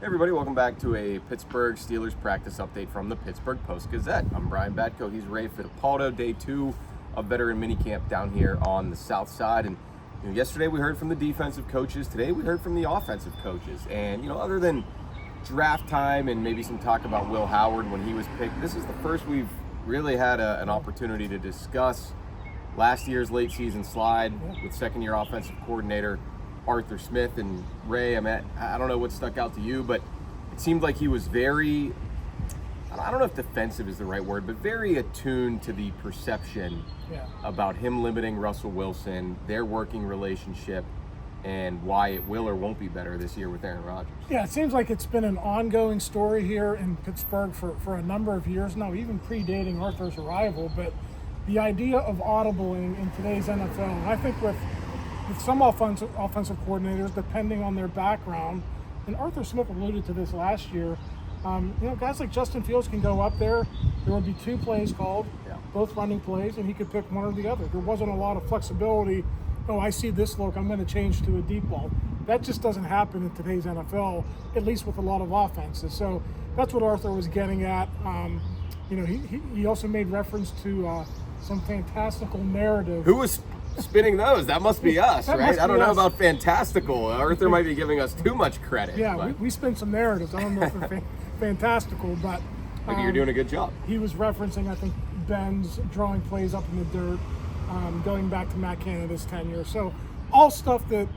Hey everybody, welcome back to a Pittsburgh Steelers practice update from the Pittsburgh Post-Gazette. I'm Brian Batko, he's Ray Fittipaldo, day 2 of veteran minicamp down here on the south side. And yesterday we heard from the defensive coaches, today we heard from the offensive coaches. And other than draft time and maybe some talk about Will Howard when he was picked, this is the first we've really had an opportunity to discuss last year's late season slide with second-year offensive coordinator Arthur Smith. And Ray, I don't know what stuck out to you, but it seemed like he was very, I don't know if defensive is the right word, but very attuned to the perception about him limiting Russell Wilson, their working relationship, and why it will or won't be better this year with Aaron Rodgers. Yeah, it seems like it's been an ongoing story here in Pittsburgh for a number of years now, even predating Arthur's arrival. But the idea of audibling in today's NFL, and I think with some offensive coordinators, depending on their background, and Arthur Smith alluded to this last year, guys like Justin Fields can go up there would be 2 plays called, both running plays, and he could pick one or the other. There wasn't a lot of flexibility. Oh, I see this look, I'm going to change to a deep ball. That just doesn't happen in today's NFL, at least with a lot of offenses. So that's what Arthur was getting at. He also made reference to some fantastical narrative. Who was spinning those? That must be us, right? I don't know about fantastical. Arthur might be giving us too much credit. Yeah, we spin some narratives. I don't know if they're fantastical, but maybe you're doing a good job. He was referencing, I think, Ben's drawing plays up in the dirt, going back to Matt Canada's tenure. So all stuff that,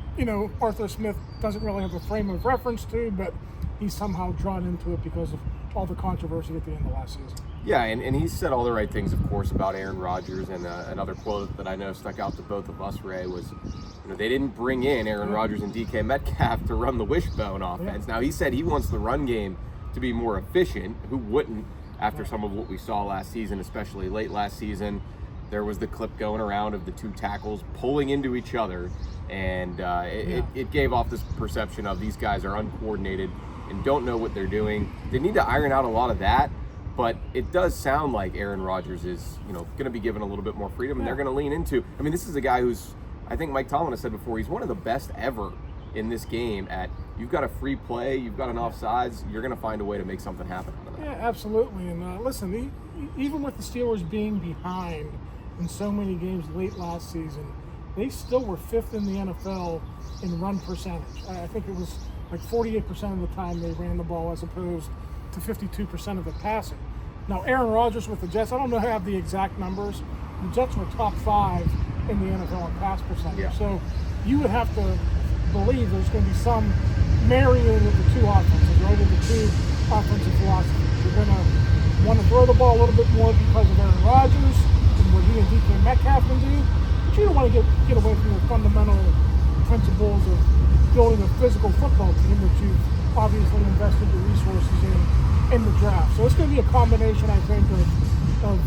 Arthur Smith doesn't really have a frame of reference to, but he's somehow drawn into it because of all the controversy at the end of last season. Yeah, and he said all the right things, of course, about Aaron Rodgers. And another quote that I know stuck out to both of us, Ray, was, they didn't bring in Aaron Rodgers and DK Metcalf to run the wishbone offense. Now, he said he wants the run game to be more efficient. Who wouldn't after some of what we saw last season, especially late last season? There was the clip going around of the 2 tackles pulling into each other, and it gave off this perception of these guys are uncoordinated and don't know what they're doing. They need to iron out a lot of that. But it does sound like Aaron Rodgers is, going to be given a little bit more freedom, and they're going to lean into. This is a guy who's, I think Mike Tomlin has said before, he's one of the best ever in this game at, you've got a free play, you've got an offsides, you're going to find a way to make something happen out of that. Yeah, absolutely. And listen, even with the Steelers being behind in so many games late last season, they still were 5th in the NFL in run percentage. I think it was like 48% of the time they ran the ball as opposed to 52% of it passing. Now, Aaron Rodgers with the Jets, I don't know if I have the exact numbers. The Jets were top 5 in the NFL in pass percentage. Yeah. So you would have to believe there's going to be some marrying of the 2 offenses, right? Of the 2 offensive philosophies. You're going to want to throw the ball a little bit more because of Aaron Rodgers and what he and DK Metcalf can do. But you don't want to get away from the fundamental principles of building a physical football team that you've obviously invested the resources in the draft. So it's going to be a combination, I think, of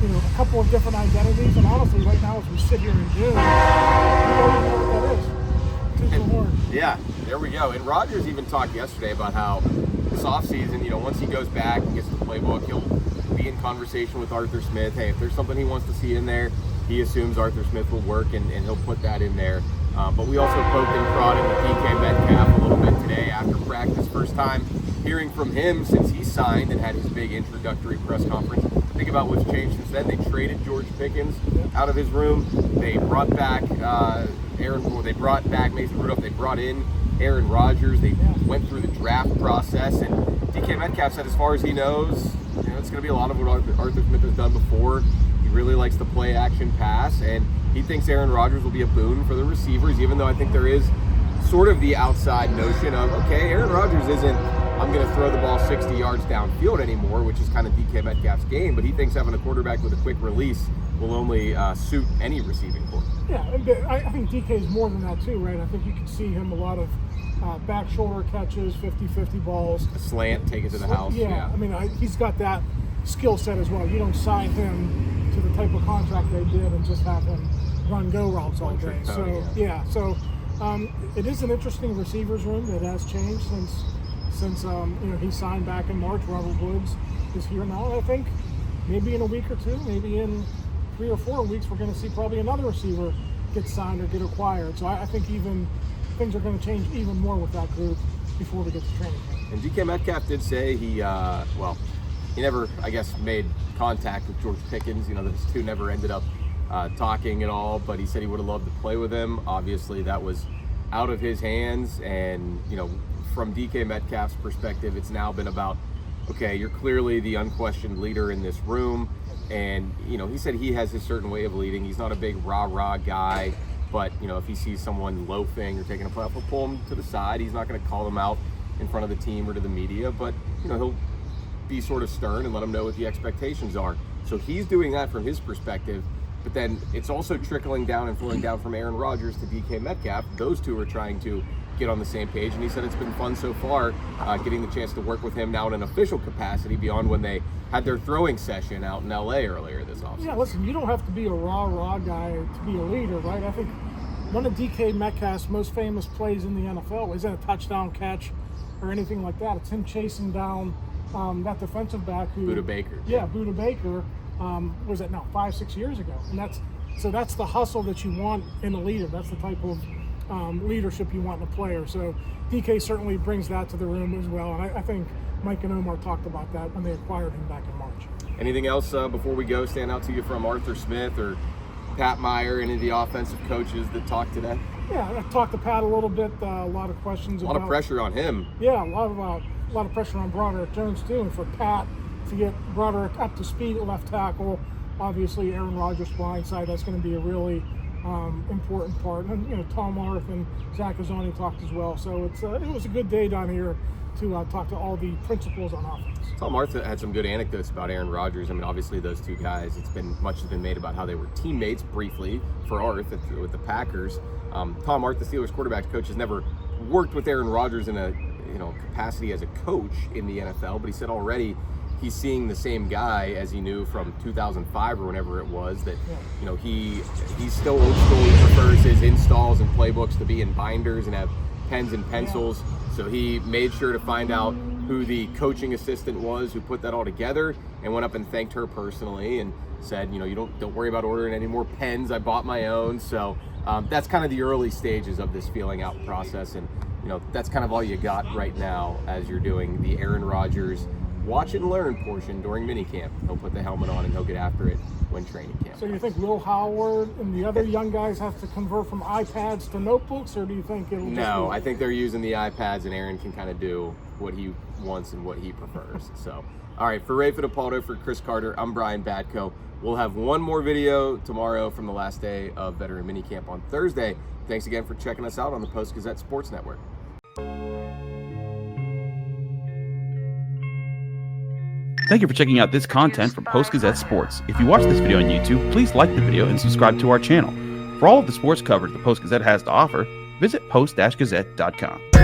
a couple of different identities. And honestly, right now, as we sit here in June, we don't even know what that is. Two's the horn. Yeah, there we go. And Rodgers even talked yesterday about how this offseason, once he goes back and gets the playbook, he'll be in conversation with Arthur Smith. Hey, if there's something he wants to see in there, he assumes Arthur Smith will work and he'll put that in there. But we also poked and prodded with DK Metcalf a little bit today after practice. First time hearing from him since he signed and had his big introductory press conference. Think about what's changed since then. They traded George Pickens out of his room. They brought back they brought back Mason Rudolph. They brought in Aaron Rodgers. They went through the draft process. And DK Metcalf said as far as he knows, it's going to be a lot of what Arthur Smith has done before. He really likes the play action pass, and he thinks Aaron Rodgers will be a boon for the receivers, even though I think there is sort of the outside notion of, okay, Aaron Rodgers isn't, I'm going to throw the ball 60 yards downfield anymore, which is kind of DK Metcalf's game, but he thinks having a quarterback with a quick release will only suit any receiving core. Yeah, I think DK is more than that too, right? I think you can see him a lot of back shoulder catches, 50-50 balls. A slant, take it to the house. Yeah. He's got that skill set as well. You don't sign him to the type of contract they did and just have him run go routes all day. So it is an interesting receivers room that has changed since he signed back in March. Robert Woods is here now. I think maybe in a week or 2, maybe in 3 or 4 weeks, we're going to see probably another receiver get signed or get acquired. So I think even things are going to change even more with that group before we get to training camp. And DK Metcalf did say he never, I guess, made contact with George Pickens. You know, those two never ended up talking at all, but he said he would have loved to play with him. Obviously, that was out of his hands, and, you know, from DK Metcalf's perspective, it's now been about, okay, you're clearly the unquestioned leader in this room, and, you know, he said he has his certain way of leading. He's not a big rah-rah guy, but, you know, if he sees someone loafing or taking a puff, he'll pull him to the side. He's not going to call them out in front of the team or to the media, but, you know, he'll be sort of stern and let them know what the expectations are. So he's doing that from his perspective, but then it's also trickling down and flowing down from Aaron Rodgers to DK Metcalf. Those two are trying to get on the same page, and he said it's been fun so far getting the chance to work with him now in an official capacity beyond when they had their throwing session out in LA earlier this offseason. Yeah, listen, you don't have to be a rah-rah guy to be a leader, right? I think one of DK Metcalf's most famous plays in the NFL isn't a touchdown catch or anything like that. It's him chasing down that defensive back who... Buda Baker. Yeah, Buda Baker. Was it now 5-6 years ago? And that's the hustle that you want in a leader. That's the type of leadership you want in a player. So DK certainly brings that to the room as well. And I think Mike and Omar talked about that when they acquired him back in March. Anything else before we go stand out to you from Arthur Smith or Pat Meyer, any of the offensive coaches that talked today? Yeah, I talked to Pat a little bit. A lot of questions. A lot of pressure on him. Yeah, a lot of pressure on Broderick Jones too, and for Pat to get Broderick up to speed at left tackle. Obviously, Aaron Rodgers blindside, that's going to be a really important part. And, you know, Tom Arth and Zach Azzoni talked as well. So it was a good day down here to talk to all the principals on offense. Tom Arth had some good anecdotes about Aaron Rodgers. I mean, obviously those two guys, much has been made about how they were teammates briefly for Arth with the Packers. Tom Arth, the Steelers quarterback coach, has never worked with Aaron Rodgers in a capacity as a coach in the NFL, but he said already he's seeing the same guy as he knew from 2005 or whenever it was, that, you know, he's still old school. He prefers his installs and playbooks to be in binders and have pens and pencils. So he made sure to find out who the coaching assistant was who put that all together, and went up and thanked her personally and said, you know, you don't worry about ordering any more pens. I bought my own. So that's kind of the early stages of this feeling out process. And, you know, that's kind of all you got right now as you're doing the Aaron Rodgers watch and learn portion during minicamp. He'll put the helmet on and he'll get after it when training camp. So you think Will Howard and the other young guys have to convert from iPads to notebooks, or do you think it'll just No, I think they're using the iPads, and Aaron can kind of do what he wants and what he prefers. So, all right, for Ray Fittipaldo, for Chris Carter, I'm Brian Batko. We'll have one more video tomorrow from the last day of veteran minicamp on Thursday. Thanks again for checking us out on the Post-Gazette Sports Network. Thank you for checking out this content from Post-Gazette Sports. If you watch this video on YouTube, please like the video and subscribe to our channel. For all of the sports coverage the Post-Gazette has to offer, visit post-gazette.com.